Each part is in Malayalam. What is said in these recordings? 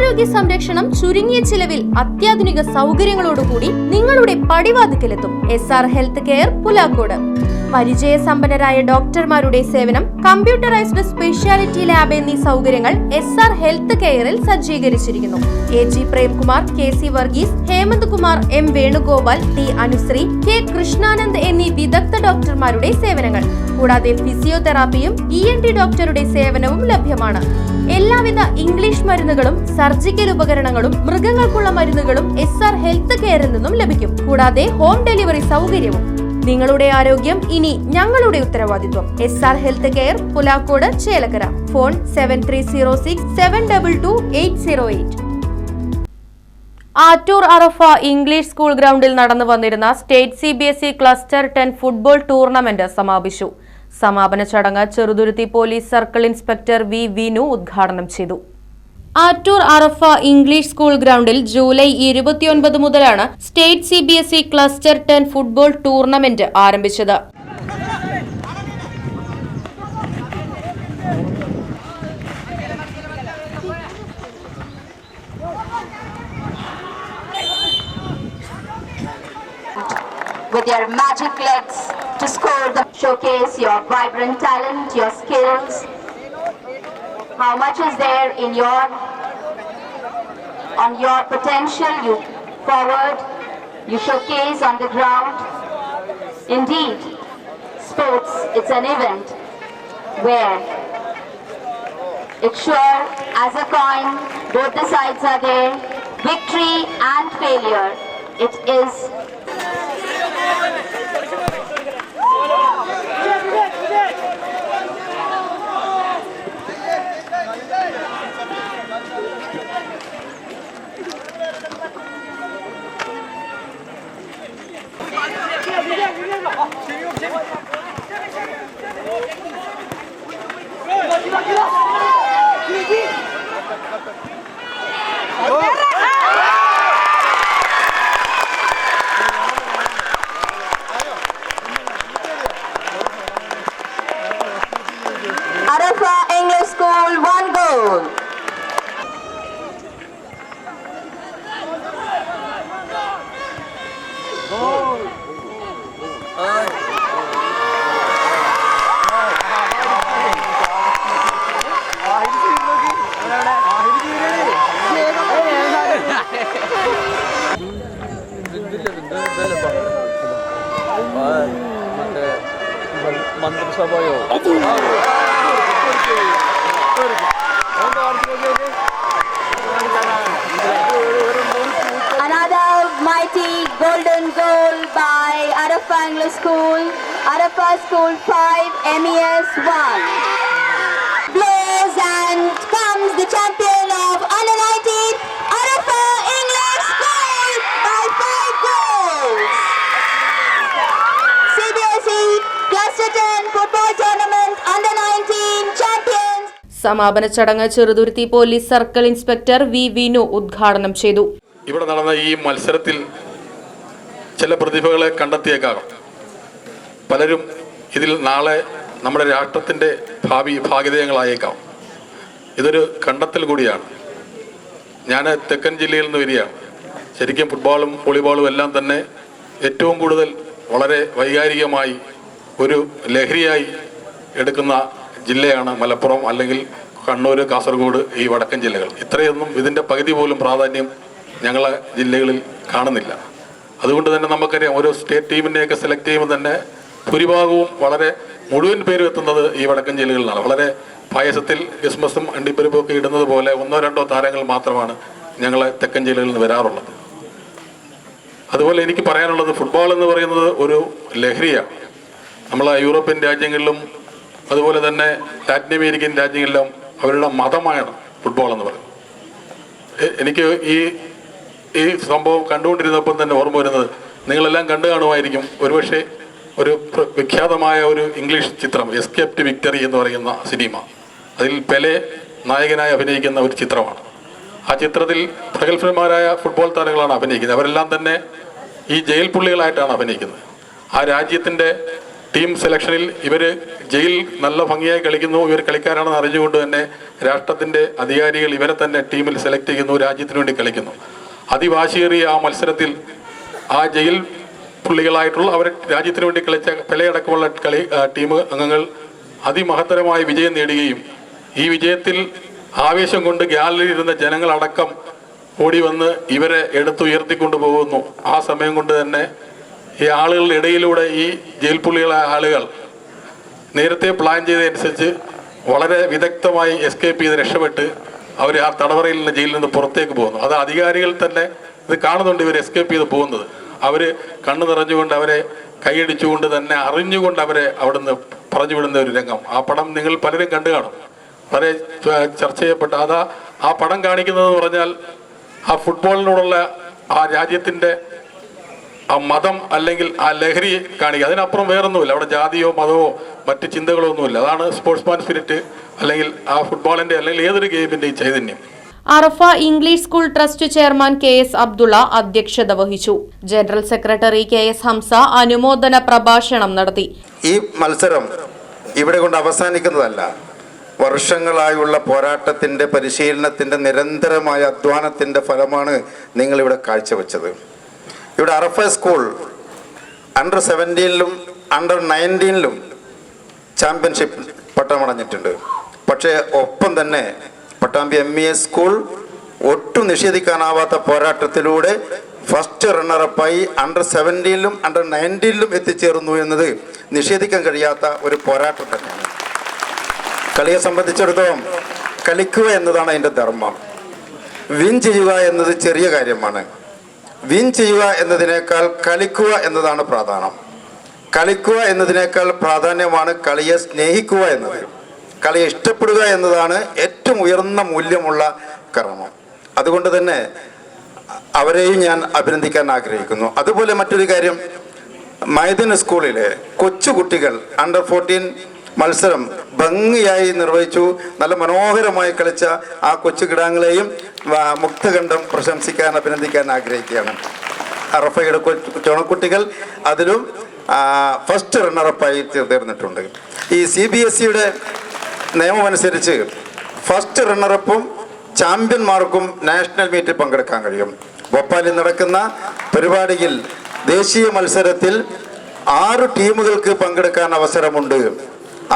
ആരോഗ്യ സംരക്ഷണം ചുരുങ്ങിയ ചിലവിൽ അത്യാധുനിക സൗകര്യങ്ങളോടുകൂടി നിങ്ങളുടെ പടിവാതിക്കലെത്തും. SR health care Pulakode. പരിചയസമ്പന്നരായ ഡോക്ടർമാരുടെ സേവനം, കമ്പ്യൂട്ടറൈസ്ഡ് സ്പെഷ്യാലിറ്റി ലാബ് എന്നീ സൗകര്യങ്ങൾ SR ഹെൽത്ത് കെയറിൽ സജ്ജീകരിച്ചിരിക്കുന്നു. AG Premkumar, KC Varghese, Hemant Kumar, M Venugopal, T Anusree, K Krishnanand എന്നീ വിദഗ്ധ ഡോക്ടർമാരുടെ സേവനങ്ങൾ. കൂടാതെ ഫിസിയോതെറാപ്പിയും ENT ഡോക്ടറുടെ സേവനവും ലഭ്യമാണ്. എല്ലാവിധ ഇംഗ്ലീഷ് മരുന്നുകളും സർജിക്കൽ ഉപകരണങ്ങളും മൃഗങ്ങൾക്കുള്ള മരുന്നുകളും SR ഹെൽത്ത് കെയറിൽ നിന്നും ലഭിക്കും. കൂടാതെ ഹോം ഡെലിവറി സൗകര്യവും. നിങ്ങളുടെ ആരോഗ്യം ഇനി ഞങ്ങളുടെ ഉത്തരവാദിത്വം. SR health care Pulakode, Chelakkara. Phone 7306722808. Attur Arafa English school ഗ്രൗണ്ടിൽ നടന്നു വന്നിരുന്ന state CBSE cluster 10 football tournament സമാപിച്ചു. സമാപന ചടങ്ങ് Cheruthuruthy police circle inspector V Vinu ഉദ്ഘാടനം ചെയ്തു. ആറ്റൂർ അറഫ ഇംഗ്ലീഷ് സ്കൂൾ ഗ്രൗണ്ടിൽ ജൂലൈ 29 മുതലാണ് state CBSE cluster 10 football tournament ആരംഭിച്ചത്. With your magic legs to score the showcase your vibrant talent, your skills. How much is there in on your potential? You forward, you showcase on the ground. Indeed, sports, it's an event where it's sure as a coin, both the sides are there, victory and failure. It is Arafa English School 1 goal. മന്ത്രിസഭയോ Another mighty golden goal by Arafa English School, Arafa School 5, MES 1. Blows and comes the champion of under 19, Arafa English School by 5 goals. CBSE Cluster 10 Football Tournament under 19 champions. സമാപന ചടങ്ങ് Cheruthuruthy police circle inspector V Vinu ഉദ്ഘാടനം ചെയ്തു. ഇവിടെ നടന്ന ഈ മത്സരത്തിൽ ചില പ്രതിഭകളെ കണ്ടെത്തിയേക്കാം. പലരും ഇതിൽ നാളെ നമ്മുടെ രാഷ്ട്രത്തിൻ്റെ ഭാഗിതയങ്ങളായേക്കാം. ഇതൊരു കണ്ടെത്തൽ കൂടിയാണ്. ഞാൻ തെക്കൻ ജില്ലയിൽ നിന്ന് വരികയാണ്. ശരിക്കും ഫുട്ബോളും വോളിബോളും എല്ലാം തന്നെ ഏറ്റവും കൂടുതൽ വളരെ വൈകാരികമായി ഒരു ലഹരിയായി എടുക്കുന്ന ജില്ലയാണ് മലപ്പുറം, അല്ലെങ്കിൽ കണ്ണൂർ, കാസർഗോഡ്, ഈ വടക്കൻ ജില്ലകൾ. ഇത്രയൊന്നും ഇതിൻ്റെ പകുതി പോലും പ്രാധാന്യം ഞങ്ങളെ ജില്ലകളിൽ കാണുന്നില്ല. അതുകൊണ്ട് തന്നെ നമുക്കറിയാം, ഓരോ സ്റ്റേറ്റ് ടീമിനെയൊക്കെ സെലക്ട് ചെയ്യുമ്പോൾ തന്നെ ഭൂരിഭാഗവും വളരെ മുഴുവൻ പേരും എത്തുന്നത് ഈ വടക്കൻ ജില്ലകളിലാണ്. വളരെ പായസത്തിൽ ക്രിസ്മസും അണ്ടിപ്പരിപ്പും ഒക്കെ ഇടുന്നത് പോലെ 1-2 താരങ്ങൾ മാത്രമാണ് ഞങ്ങളെ തെക്കൻ ജില്ലകളിൽ നിന്ന് വരാറുള്ളത്. അതുപോലെ എനിക്ക് പറയാനുള്ളത്, ഫുട്ബോൾ എന്ന് പറയുന്നത് ഒരു ലഹരിയാണ്. നമ്മളെ യൂറോപ്യൻ രാജ്യങ്ങളിലും അതുപോലെ തന്നെ ലാറ്റിൻ അമേരിക്കൻ രാജ്യങ്ങളിലും അവരുടെ മതമാണ് ഫുട്ബോൾ എന്ന് പറയുന്നത്. എനിക്ക് ഈ സംഭവം കണ്ടുകൊണ്ടിരുന്നപ്പോൾ തന്നെ ഓർമ്മ വരുന്നത്, നിങ്ങളെല്ലാം കണ്ടു കാണുമായിരിക്കും ഒരുപക്ഷെ, ഒരു വിഖ്യാതമായ ഒരു ഇംഗ്ലീഷ് ചിത്രം എസ്കേപ്പ് ടു വിക്ടറി എന്ന് പറയുന്ന സിനിമ. അതിൽ പെലെ നായകനായി അഭിനയിക്കുന്ന ഒരു ചിത്രമാണ്. ആ ചിത്രത്തിൽ പ്രഗത്ഭന്മാരായ ഫുട്ബോൾ താരങ്ങളാണ് അഭിനയിക്കുന്നത്. അവരെല്ലാം തന്നെ ഈ ജയിൽ പുള്ളികളായിട്ടാണ് അഭിനയിക്കുന്നത്. ആ രാജ്യത്തിൻ്റെ ടീം സെലക്ഷനിൽ ഇവർ ജയിൽ നല്ല ഭംഗിയായി കളിക്കുന്നു, ഇവർ കളിക്കാരാണെന്ന് അറിഞ്ഞുകൊണ്ട് തന്നെ രാഷ്ട്രത്തിൻ്റെ അധികാരികൾ ഇവരെ തന്നെ ടീമിൽ സെലക്ട് ചെയ്യുന്നു, രാജ്യത്തിന് വേണ്ടി കളിക്കുന്നു. അതിവാശിയേറിയ ആ മത്സരത്തിൽ ആ ജയിൽ പുള്ളികളായിട്ടുള്ള അവർ രാജ്യത്തിന് വേണ്ടി കളിച്ച പെലയടക്കമുള്ള ടീം അംഗങ്ങൾ അതിമഹത്തരമായ വിജയം നേടുകയും ഈ വിജയത്തിൽ ആവേശം കൊണ്ട് ഗ്യാലറിയിൽ ഇരുന്ന ജനങ്ങളടക്കം ഓടി വന്ന് ഇവരെ എടുത്തുയർത്തിക്കൊണ്ടു പോകുന്നു. ആ സമയം കൊണ്ട് തന്നെ ഈ ആളുകളുടെ ഇടയിലൂടെ ഈ ജയിൽ പുള്ളികളായ ആളുകൾ നേരത്തെ പ്ലാൻ ചെയ്തതനുസരിച്ച് വളരെ വിദഗ്ധമായി എസ്കേപ്പ് ചെയ്ത് രക്ഷപ്പെട്ട് അവർ ആ തടവറയിൽ നിന്ന് ജയിലിൽ നിന്ന് പുറത്തേക്ക് പോകുന്നു. അത് അധികാരികൾ തന്നെ ഇത് കാണുന്നുണ്ട്, ഇവർ എസ്കേപ്പ് ചെയ്ത് പോകുന്നത്. അവർ കണ്ണു നിറഞ്ഞുകൊണ്ട് അവരെ കൈയടിച്ചുകൊണ്ട് തന്നെ അറിഞ്ഞുകൊണ്ട് അവരെ അവിടുന്ന് പറഞ്ഞു വിടുന്ന ഒരു രംഗം. ആ പടം നിങ്ങൾ പലരും കണ്ടു കാണും, വളരെ ചർച്ച ചെയ്യപ്പെട്ട ആ പടം കാണിക്കുന്നതെന്ന് പറഞ്ഞാൽ ആ ഫുട്ബോളിനോടുള്ള ആ രാജ്യത്തിൻ്റെ ആ മതം അല്ലെങ്കിൽ ആ ലഹരി കാണിക്കുക. അതിനപ്പുറം വേറൊന്നുമില്ല. അവിടെ ജാതിയോ മതമോ മറ്റ് ചിന്തകളോ ഒന്നുമില്ല. അതാണ് സ്പോർട്സ്മാൻ സ്പിരിറ്റ് അല്ലെങ്കിൽ ആ ഫുട്ബോളിൻ്റെ അല്ലെങ്കിൽ ഏതൊരു ഗെയിമിൻ്റെയും ചൈതന്യം. Arafa English school trust chairman KS Abdulla അധ്യക്ഷത വഹിച്ചു. ജനറൽ സെക്രട്ടറി KS ഹംസ അനുമോദന പ്രഭാഷണം നടത്തി. ഈ മത്സരം ഇവിടെ കൊണ്ട് അവസാനിക്കുന്നതല്ല. വർഷങ്ങളായുള്ള പോരാട്ടത്തിൻ്റെ, പരിശീലനത്തിൻ്റെ, നിരന്തരമായ അധ്വാനത്തിൻ്റെ ഫലമാണ് നിങ്ങളിവിടെ കാഴ്ചവെച്ചത്. ഇവിടെ അറഫ സ്കൂൾ അണ്ടർ 17-ലും അണ്ടർ 19-ലും ചാമ്പ്യൻഷിപ്പ് പട്ടമടഞ്ഞിട്ടുണ്ട്. പക്ഷേ ഒപ്പം തന്നെ പട്ടാമ്പി MES സ്കൂൾ ഒട്ടും നിഷേധിക്കാനാവാത്ത പോരാട്ടത്തിലൂടെ ഫസ്റ്റ് റണ്ണറപ്പായി അണ്ടർ 17-ലും അണ്ടർ 19-ലും എത്തിച്ചേർന്നു എന്നത് നിഷേധിക്കാൻ കഴിയാത്ത ഒരു പോരാട്ടം തന്നെയാണ്. കളിയെ സംബന്ധിച്ചിടത്തോളം കളിക്കുക എന്നതാണ് അതിൻ്റെ ധർമ്മം. വിൻ ചെയ്യുക എന്നത് ചെറിയ കാര്യമാണ്. വിൻ ചെയ്യുക എന്നതിനേക്കാൾ കളിക്കുക എന്നതാണ് പ്രാധാന്യം. കളിക്കുക എന്നതിനേക്കാൾ പ്രാധാന്യമാണ് കളിയെ സ്നേഹിക്കുക എന്നത്. കളിയെ ഇഷ്ടപ്പെടുക എന്നതാണ് ഏറ്റവും ഉയർന്ന മൂല്യമുള്ള കർമ്മം. അതുകൊണ്ട് തന്നെ അവരെയും ഞാൻ അഭിനന്ദിക്കാൻ ആഗ്രഹിക്കുന്നു. അതുപോലെ മറ്റൊരു കാര്യം, മൈദൻ സ്കൂളിലെ കൊച്ചുകുട്ടികൾ അണ്ടർ 14 മത്സരം ഭംഗിയായി നിർവഹിച്ചു. നല്ല മനോഹരമായി കളിച്ച ആ കൊച്ചു കിടാങ്ങളെയും മുക്തകണ്ഠം പ്രശംസിക്കാൻ, അഭിനന്ദിക്കാൻ ആഗ്രഹിക്കുകയാണ്. അറഫയുടെ ചുണക്കുട്ടികൾ അതിലും ഫസ്റ്റ് റണ്ണറപ്പായി തീർന്നിട്ടുണ്ട്. ഈ CBSEയുടെ നിയമമനുസരിച്ച് ഫസ്റ്റ് റണ്ണറപ്പും ചാമ്പ്യന്മാർക്കും നാഷണൽ മീറ്റിൽ പങ്കെടുക്കാൻ കഴിയും. ഭോപ്പാലിൽ നടക്കുന്ന പരിപാടിയിൽ ദേശീയ മത്സരത്തിൽ 6 ടീമുകൾക്ക് പങ്കെടുക്കാൻ അവസരമുണ്ട്.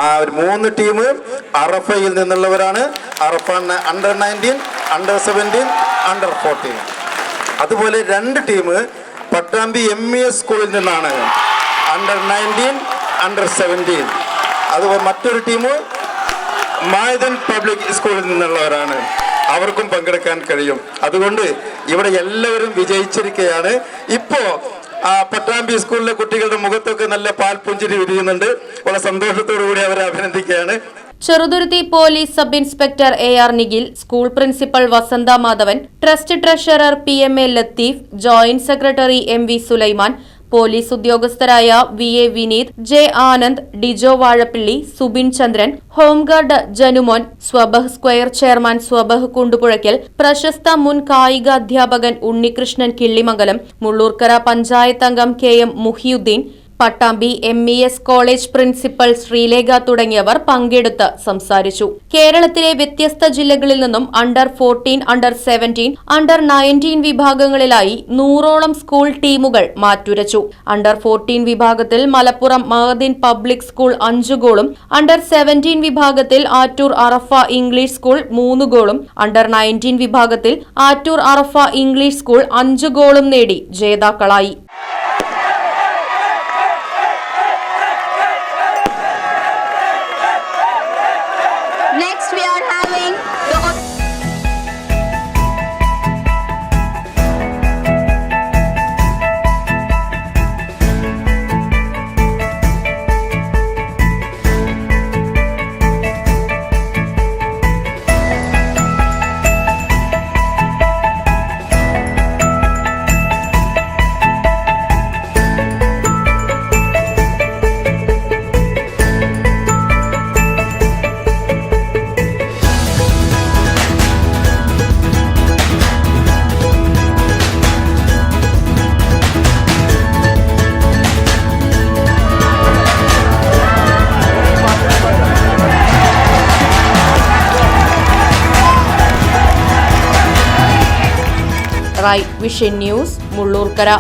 ആ 3 ടീം അറഫയിൽ നിന്നുള്ളവരാണ്. അറഫ അണ്ടർ 19, അണ്ടർ 17, അണ്ടർ 14. അതുപോലെ 2 ടീം പട്ടാമ്പി MES സ്കൂളിൽ നിന്നാണ്, അണ്ടർ 19, അണ്ടർ 17. അതുപോലെ മറ്റൊരു ടീം മൈദൻ പബ്ലിക് സ്കൂളിൽ നിന്നുള്ളവരാണ്. അവർക്കും പങ്കെടുക്കാൻ കഴിയും. അതുകൊണ്ട് ഇവിടെ എല്ലാവരും വിജയിച്ചിരിക്കുകയാണ്. ഇപ്പോൾ പട്ടാമ്പി സ്കൂളിലെ കുട്ടികളുടെ മുഖത്തൊക്കെ നല്ല പാൽപുഞ്ചിരി വിരിയുന്നുണ്ട്. വളരെ സന്തോഷത്തോടു കൂടി അവരെ അഭിനന്ദിക്കുകയാണ്. Cheruthuruthy police sub inspector AR Nikhil, school principal Vasantha Madhavan, trust treasurer PMA Latheef, joint secretary MV Sulaiman, police ഉദ്യോഗസ്ഥരായ VA Vineeth, J Anand, Dijo Vazhappilly, Subin Chandran, home guard Janumon, Swabah square chairman Swabah Kundupuzhakkal, പ്രശസ്ത മുൻ കായിക അധ്യാപകൻ ഉണ്ണികൃഷ്ണൻ കിള്ളിമംഗലം, മുള്ളൂർക്കര പഞ്ചായത്ത് അംഗം KM Muhiyuddin, Pattambi MES college principal Sreelekha തുടങ്ങിയവർ പങ്കെടുത്ത് സംസാരിച്ചു. കേരളത്തിലെ വ്യത്യസ്ത ജില്ലകളിൽ നിന്നും അണ്ടർ 14, അണ്ടർ 17, അണ്ടർ 19 വിഭാഗങ്ങളിലായി 100ഓളം സ്കൂൾ ടീമുകൾ മാറ്റുരച്ചു. അണ്ടർ 14 വിഭാഗത്തിൽ മലപ്പുറം മഹദിൻ പബ്ലിക് സ്കൂൾ 5 ഗോളും, അണ്ടർ 17 വിഭാഗത്തിൽ ആറ്റൂർ അറഫ ഇംഗ്ലീഷ് സ്കൂൾ 3 ഗോളും, അണ്ടർ 19 വിഭാഗത്തിൽ ആറ്റൂർ അറഫ ഇംഗ്ലീഷ് സ്കൂൾ 5 ഗോളും നേടി ജേതാക്കളായി. Next we are having the Rai, vision news, Mullurkara.